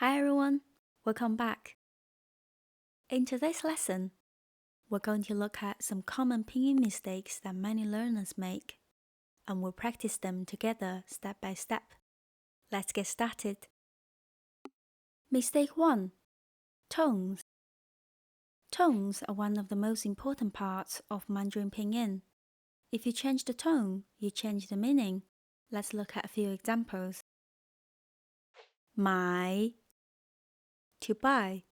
Hi everyone, welcome back. In today's lesson, we're going to look at some common pinyin mistakes that many learners make, and we'll practice them together step by step. Let's get started. Mistake 1. Tones. Tones are one of the most important parts of Mandarin Pinyin. If you change the tone, you change the meaning. Let's look at a few examples. 买 to buy.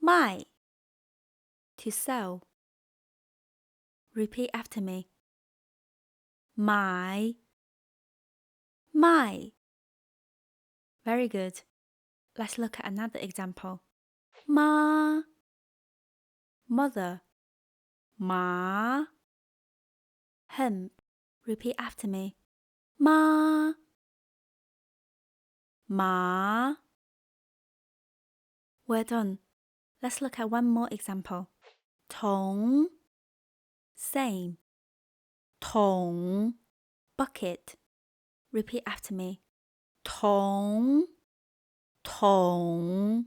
卖 to sell. Repeat after me. 买 卖 Very good. Let's look at another example. 妈 mother. 麻 hemp. Repeat after me. 妈麻 Well done. Let's look at one more example. 同 same. 桶 bucket. Repeat after me. 桶 桶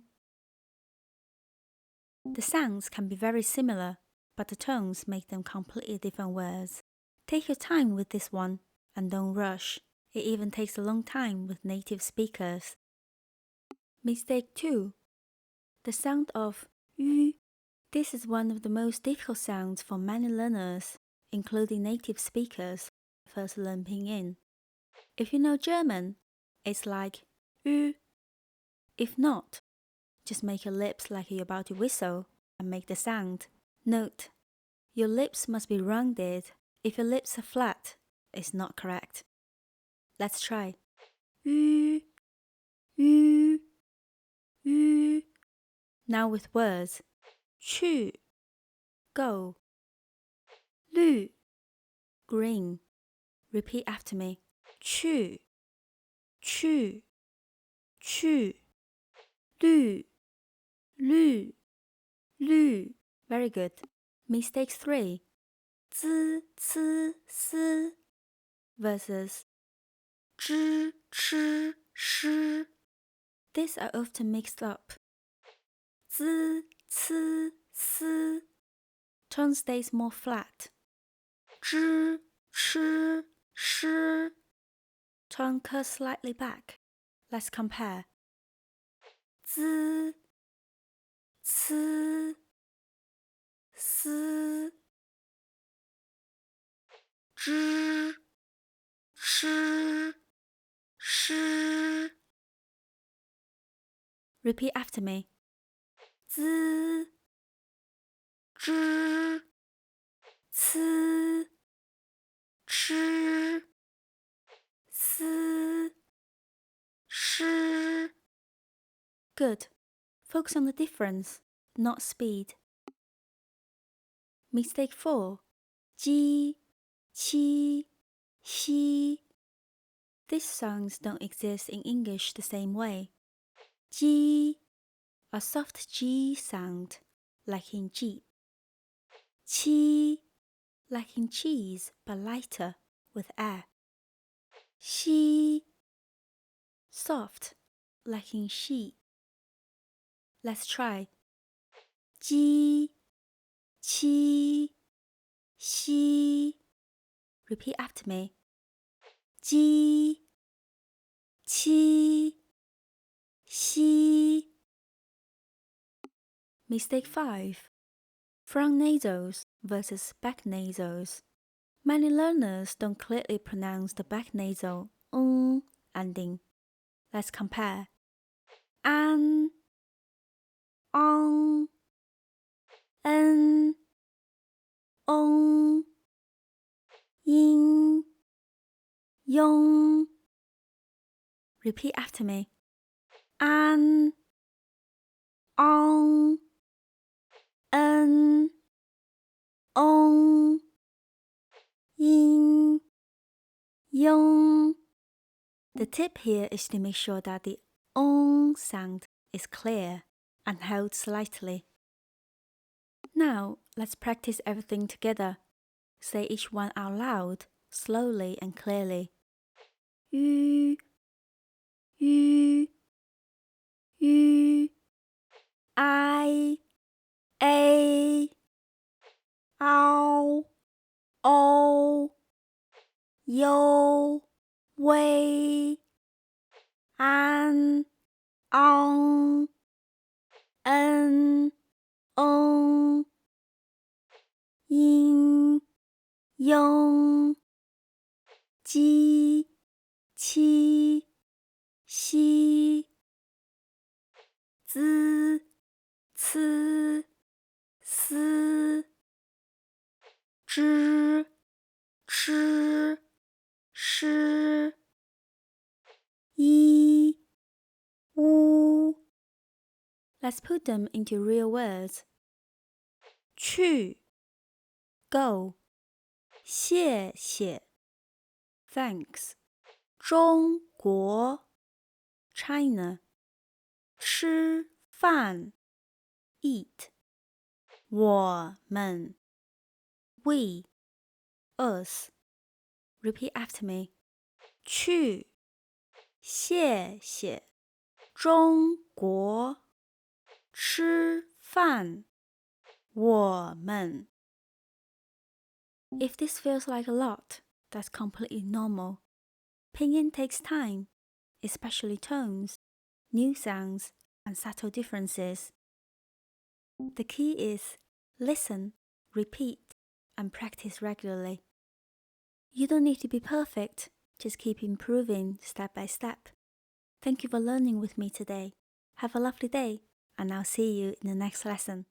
The sounds can be very similar, but the tones make them completely different words. Take your time with this one and don't rush. It even takes a long time with native speakers. Mistake 2. The sound of ü. This is one of the most difficult sounds for many learners, including native speakers who first learn Pinyin. If you know German, it's like ü. If not, just make your lips like you're about to whistle and make the sound. Note, your lips must be rounded. If your lips are flat, it's not correct. Let's try. Ü, ü, ü. Now with words. 去 go. 绿 green. Repeat after me. 去 去 绿 绿 绿 Very good. Mistake 3. 滋 c 丝 versus 知 ch 诗 These are often mixed up. 滋 c 丝 Tone stays more flat. 知 ch 诗 Tone curves slightly back. Let's compare. 滋 c 丝 知 ch 诗 Repeat after me. 滋 知 c 吃 丝 诗 Good. Focus on the difference, not speed. Mistake 4. 鸡 qi 西 These sounds don't exist in English the same way. 鸡 a soft G sound, like in Jeep. 七 like in cheese, but lighter, with air. 西 soft, like in sheep. Let's try. 鸡 qi 西 Repeat after me. 鸡 qi 西 Mistake 5. Front nasals versus back nasals. Many learners don't clearly pronounce the back nasal ending. Let's compare. An, on, en, ong, yin, yong. Repeat after me. An, on, en, ong, yin, yong. The tip here is to make sure that the ong sound is clear and held slightly. Now, let's practice everything together. Say each one out loud, slowly and clearly. Ü, ü, ü, I, a, ao, o, yo, wei, an, on, en, yin, yang, ji, qi, xi, zi, ci, si, zhi, chi, shi, yi, wu. Let's put them into real words. 去 go, 谢谢 thanks, 中国 China, 吃饭 eat, 我们 we, us. Repeat after me. 去谢谢中国吃饭我们 If this feels like a lot, that's completely normal. Pinyin takes time, especially tones, new sounds, and subtle differences. The key is listen, repeat, and practice regularly. You don't need to be perfect, just keep improving step by step. Thank you for learning with me today. Have a lovely day, and I'll see you in the next lesson.